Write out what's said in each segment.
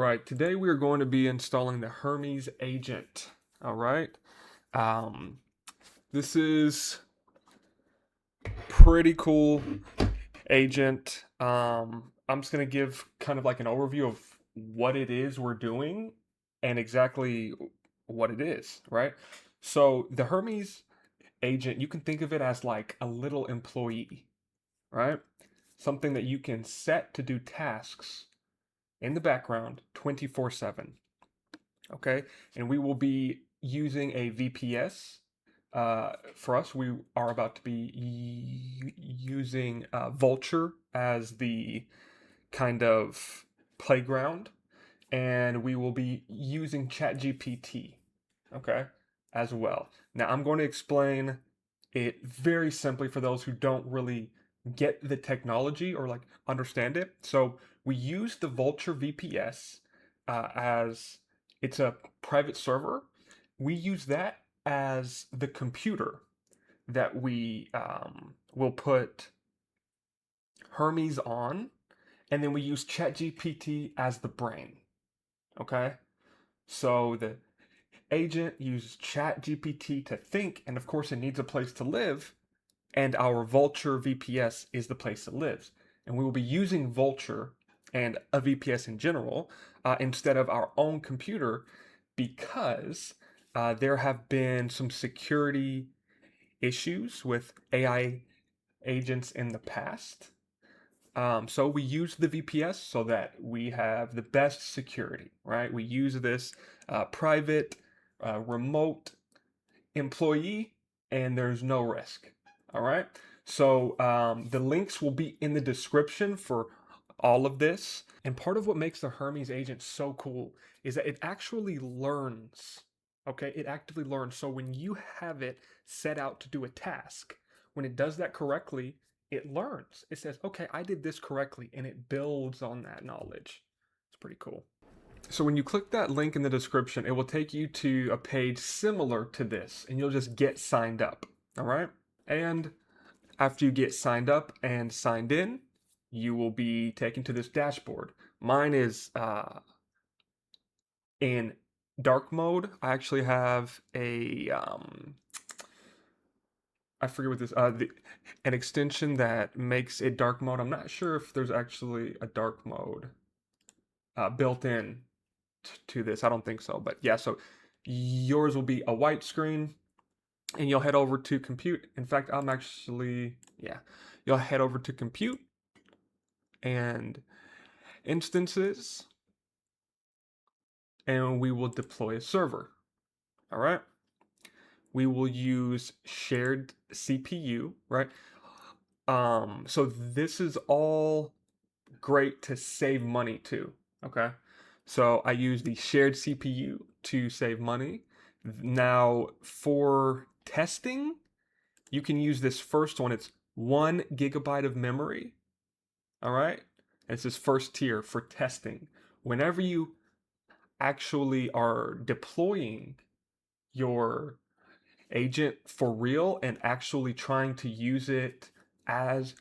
right, today we are going to be installing the Hermes Agent. All right, um, this is pretty cool agent. I'm just going to give kind of like an overview of what it is we're doing and exactly what it is, right? So the Hermes Agent, you can think of it as like a little employee, right? Something that you can set to do tasks in the background 24/7. Okay, and we will be using a VPS. For us, we are about to be using Vulture as the kind of playground, and we will be using ChatGPT, okay, as well. Now, I'm going to explain it very simply for those who don't really get the technology or like understand it. So we use the Vulture VPS as it's a private server. We use that as the computer that we will put Hermes on, and then we use ChatGPT as the brain. Okay, so the agent uses ChatGPT to think, and of course, it needs a place to live. And our Vulture VPS is the place it lives. And we will be using Vulture and a VPS in general instead of our own computer because there have been some security issues with AI agents in the past. So we use the VPS so that we have the best security, right? We use this private, remote employee, and there's no risk. All right. So the links will be in the description for all of this. And part of what makes the Hermes agent so cool is that it actually learns. Okay, it actively learns. So when you have it set out to do a task, when it does that correctly, it learns. It says, okay, I did this correctly, and it builds on that knowledge. It's pretty cool. So when you click that link in the description, it will take you to a page similar to this, and you'll just get signed up. All right. And after you get signed up and signed in, you will be taken to this dashboard. Mine is in dark mode. I actually have I forget what this an extension that makes it dark mode. I'm not sure if there's actually a dark mode built in to this. I don't think so, but yeah. So yours will be a white screen, and you'll head over to compute. In fact, I'm actually yeah. You'll head over to compute and instances, and we will deploy a server. All right. We will use shared CPU, right? So this is all great to save money too. Okay. So I use the shared CPU to save money. Now for testing, you can use this first one. It's 1 GB of memory. All right. And it's this first tier for testing. Whenever you actually are deploying your agent for real and actually trying to use it as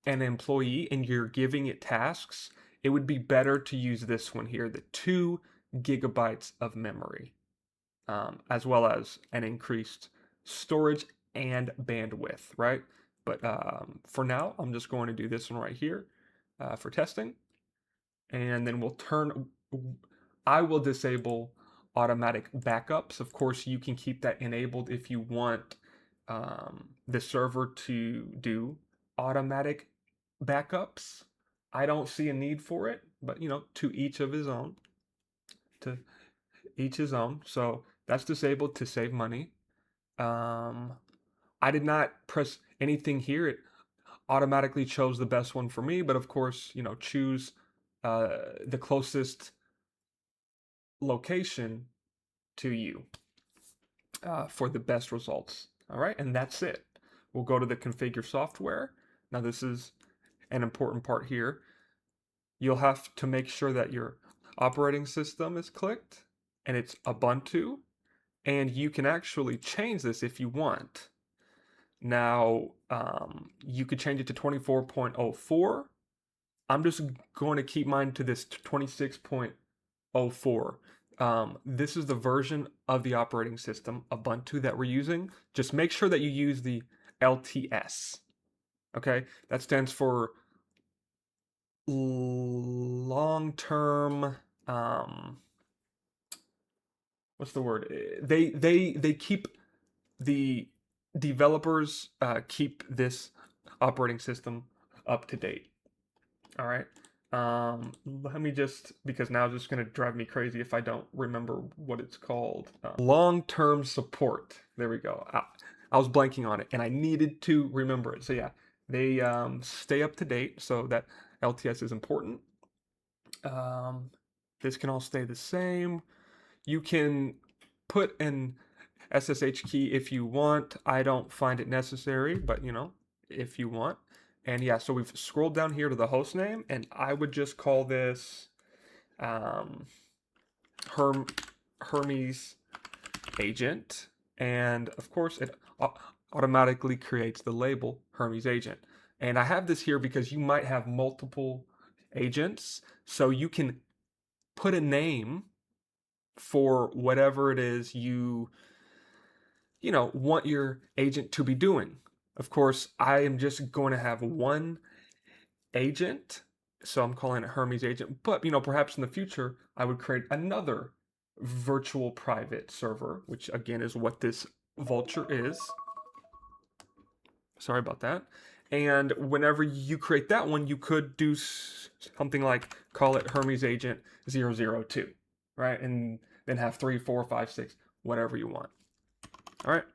an employee and you're giving it tasks, it would be better to use this one here, the 2 GB of memory, as well as an increased storage and bandwidth, right? But for now, I'm just going to do this one right here for testing. And then I will disable automatic backups. Of course, you can keep that enabled if you want the server to do automatic backups. I don't see a need for it, but to each of his own. To each his own. So that's disabled to save money. I did not press anything here. It automatically chose the best one for me, but of course, choose the closest location to you for the best results. All right, and that's it. We'll go to the configure software. Now, this is an important part here. You'll have to make sure that your operating system is clicked and it's Ubuntu, and you can actually change this if you want. Now, you could change it to 24.04. I'm just going to keep mine to this 26.04 04. This is the version of the operating system, Ubuntu, that we're using. Just make sure that you use the LTS. Okay, that stands for long-term. What's the word? They keep the developers keep this operating system up to date. All right. Let me just, because now it's just going to drive me crazy if I don't remember what it's called. Long-term support. There we go. I was blanking on it and I needed to remember it. So yeah, they stay up to date. So that LTS is important. This can all stay the same. You can put an SSH key if you want. I don't find it necessary, but you know, if you want. And yeah, so we've scrolled down here to the host name, and I would just call this Hermes Agent. And of course, it automatically creates the label Hermes Agent. And I have this here because you might have multiple agents, so you can put a name for whatever it is you want your agent to be doing. Of course, I am just going to have one agent, so I'm calling it Hermes Agent, but perhaps in the future I would create another virtual private server, which again is what this vulture is. Sorry about that. And whenever you create that one, you could do something like call it Hermes Agent 002, right? And then have 3, 4, 5, 6, whatever you want. All right.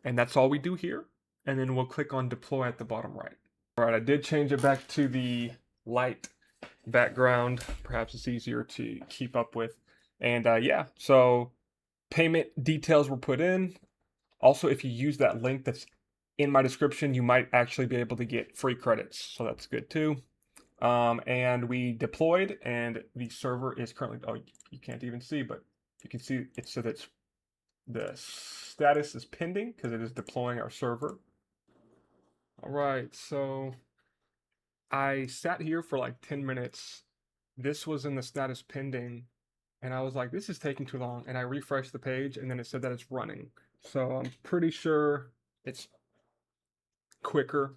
And that's all we do here. And then we'll click on deploy at the bottom right. All right, I did change it back to the light background. Perhaps it's easier to keep up with. And yeah, so payment details were put in. Also, if you use that link that's in my description, you might actually be able to get free credits. So that's good too. And we deployed, and the server is currently, oh, you can't even see, but you can see it says it's the status is pending because it is deploying our server. All right, so I sat here for like 10 minutes. This was in the status pending, and I was like, this is taking too long. And I refreshed the page, and then it said that it's running. So I'm pretty sure it's quicker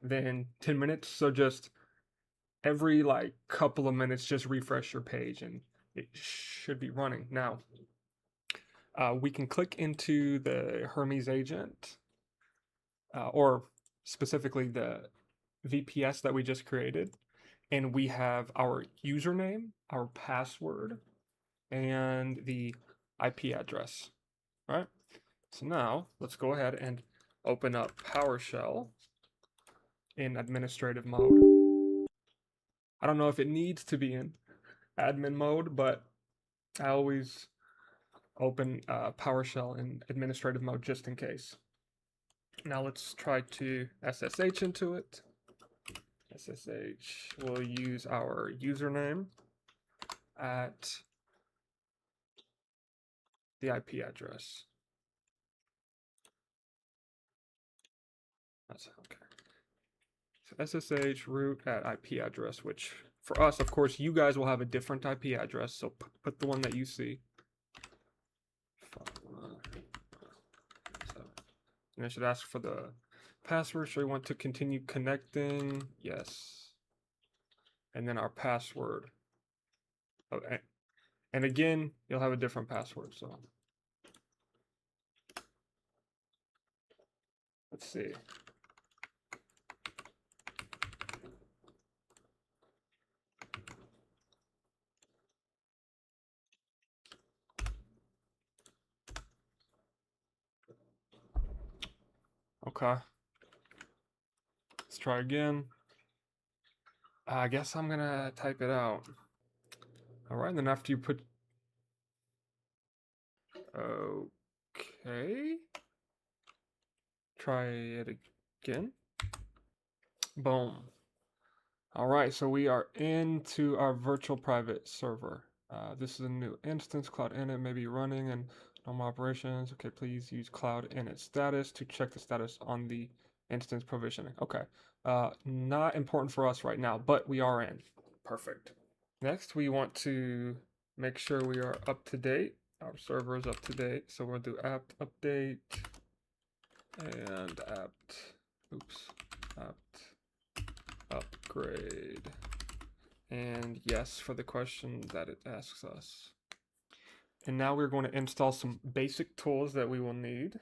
than 10 minutes. So just every like couple of minutes, just refresh your page, and it should be running. Now, we can click into the Hermes agent, or specifically the VPS that we just created, and we have our username, our password, and the IP address. All right. So now let's go ahead and open up PowerShell in administrative mode. I don't know if it needs to be in admin mode, but I always open PowerShell in administrative mode just in case. Now let's try to SSH into it. SSH, we'll use our username at the IP address. That's okay. So SSH root at IP address, which for us, of course, you guys will have a different IP address, so put the one that you see. And I should ask for the password. So we want to continue connecting. Yes. And then our password. Okay. And again, you'll have a different password. So let's see. Okay. Let's try again. I guess I'm gonna type it out. All right, and then after you put, okay, try it again. Boom. All right, so we are into our virtual private server. This is a new instance. Cloud init may be running and normal operations. Okay, please use cloud init status to check the status on the instance provisioning. Okay, not important for us right now, but we are in. Perfect. Next, we want to make sure we are up to date. Our server is up to date. So we'll do apt update and apt upgrade. And yes for the question that it asks us. And now we're going to install some basic tools that we will need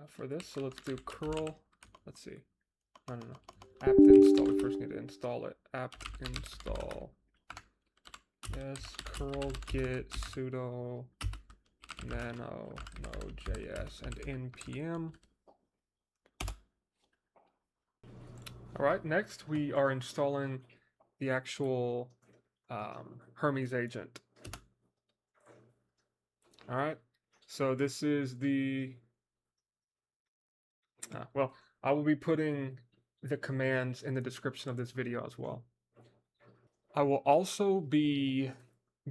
for this. So let's do curl, let's see, no, apt install. We first need to install it. Apt install, yes, curl git sudo nano nodejs and npm. All right, next we are installing the actual Hermes agent. All right, so this is the, well, I will be putting the commands in the description of this video as well. I will also be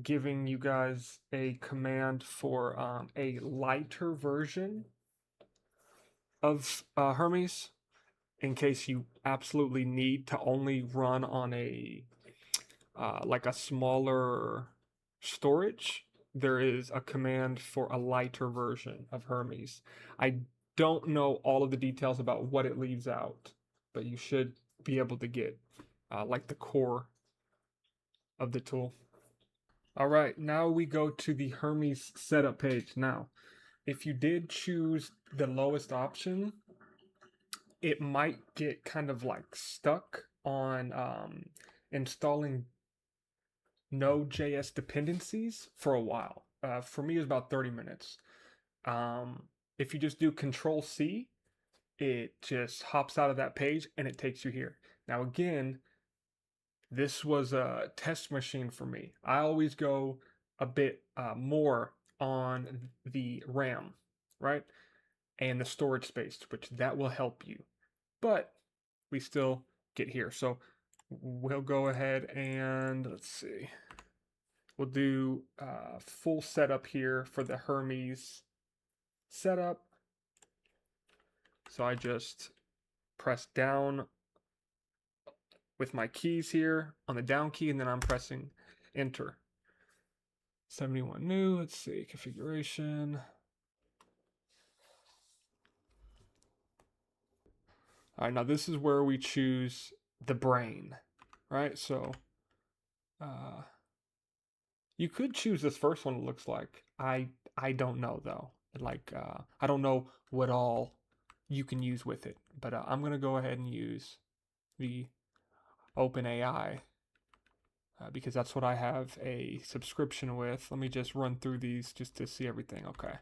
giving you guys a command for a lighter version of Hermes in case you absolutely need to only run on a like a smaller storage. There is a command for a lighter version of Hermes. I don't know all of the details about what it leaves out, but you should be able to get like the core of the tool. All right, now we go to the Hermes setup page. Now, if you did choose the lowest option, it might get kind of like stuck on installing Node.js dependencies for a while. For me, it was about 30 minutes. If you just do Control C, it just hops out of that page and it takes you here. Now, again, this was a test machine for me. I always go a bit more on the RAM, right? And the storage space, which that will help you. But we still get here. So we'll go ahead and let's see. We'll do full setup here for the Hermes setup. So I just press down with my keys here on the down key, and then I'm pressing enter. 71 new, let's see, configuration. All right, now this is where we choose the brain, right? So you could choose this first one, it looks like. I don't know though. Like I don't know what all you can use with it, but I'm gonna go ahead and use the OpenAI because that's what I have a subscription with. Let me just run through these just to see everything. Okay.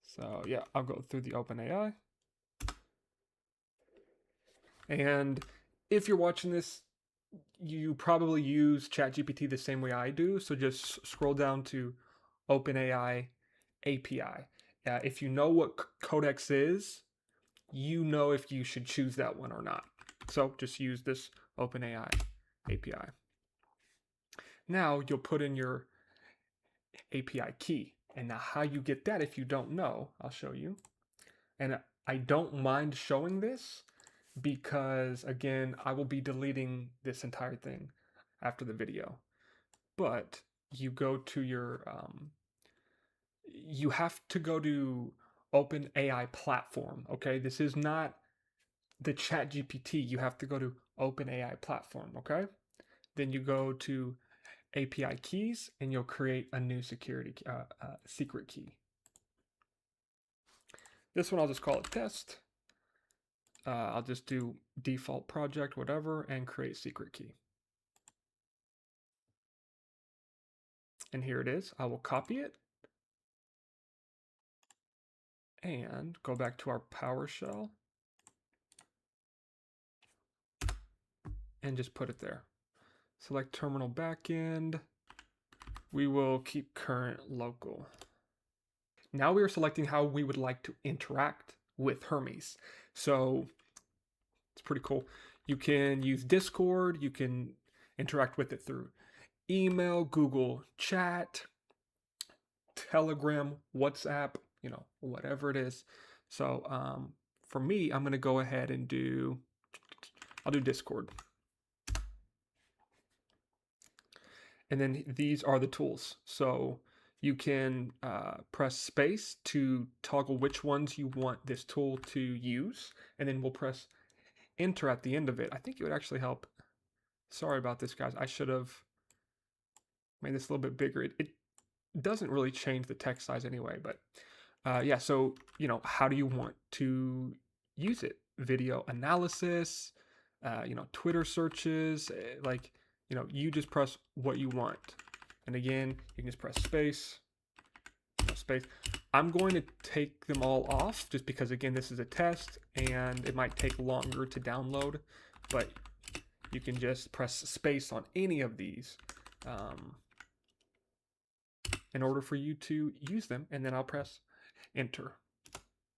So yeah, I'll go through the OpenAI. And if you're watching this, you probably use ChatGPT the same way I do. So just scroll down to OpenAI API. If you know what Codex is, you know if you should choose that one or not. So just use this OpenAI API. Now you'll put in your API key. And now how you get that, if you don't know, I'll show you. And I don't mind showing this because, again, I will be deleting this entire thing after the video. But you go to your, you have to go to OpenAI platform, okay? This is not the ChatGPT. You have to go to OpenAI platform, okay? Then you go to API keys and you'll create a new security secret key. This one I'll just call it test. I'll just do default project, whatever, and create secret key. And here it is. I will copy it and go back to our PowerShell and just put it there. Select terminal backend. We will keep current local. Now we are selecting how we would like to interact with Hermes. So it's pretty cool. You can use Discord. You can interact with it through email, Google Chat, Telegram, WhatsApp, you know, whatever it is. So for me, I'm going to go ahead and I'll do Discord. And then these are the tools. So you can press space to toggle which ones you want this tool to use. And then we'll press enter at the end of it. I think it would actually help. Sorry about this, guys. I should have made this a little bit bigger. It doesn't really change the text size anyway, but yeah, so, how do you want to use it? Video analysis, Twitter searches, you just press what you want. And again, you can just press space, space. I'm going to take them all off just because, again, this is a test and it might take longer to download, but you can just press space on any of these in order for you to use them, and then I'll press enter.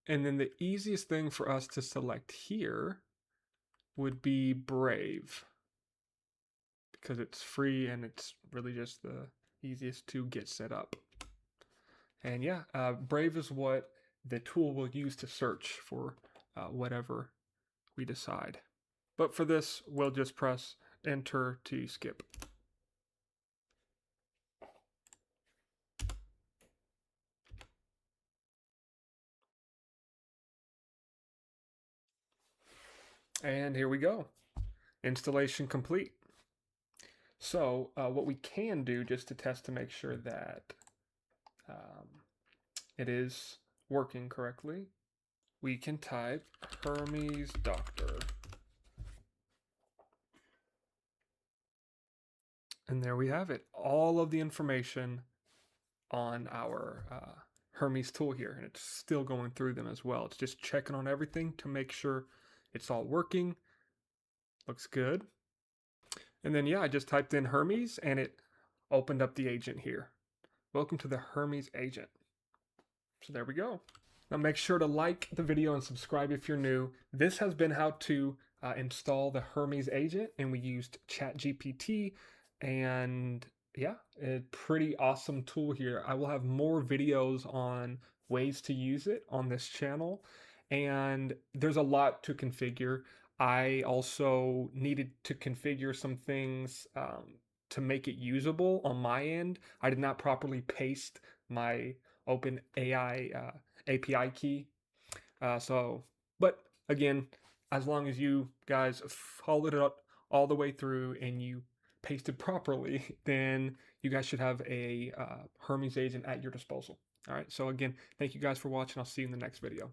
And then the easiest thing for us to select here would be Brave, because it's free and it's really just the easiest to get set up. And yeah, Brave is what the tool will use to search for whatever we decide. But for this, we'll just press enter to skip. And here we go. Installation complete. So what we can do just to test to make sure that it is working correctly, we can type Hermes Doctor. And there we have it. All of the information on our Hermes tool here. And it's still going through them as well. It's just checking on everything to make sure it's all working. Looks good. And then, yeah, I just typed in Hermes and it opened up the agent here. Welcome to the Hermes Agent. So there we go. Now make sure to like the video and subscribe if you're new. This has been how to install the Hermes Agent, and we used ChatGPT, and yeah, a pretty awesome tool here. I will have more videos on ways to use it on this channel, and there's a lot to configure. I also needed to configure some things to make it usable on my end. I did not properly paste my OpenAI API key. But again, as long as you guys followed it up all the way through and you pasted properly, then you guys should have a Hermes agent at your disposal. All right. So again, thank you guys for watching. I'll see you in the next video.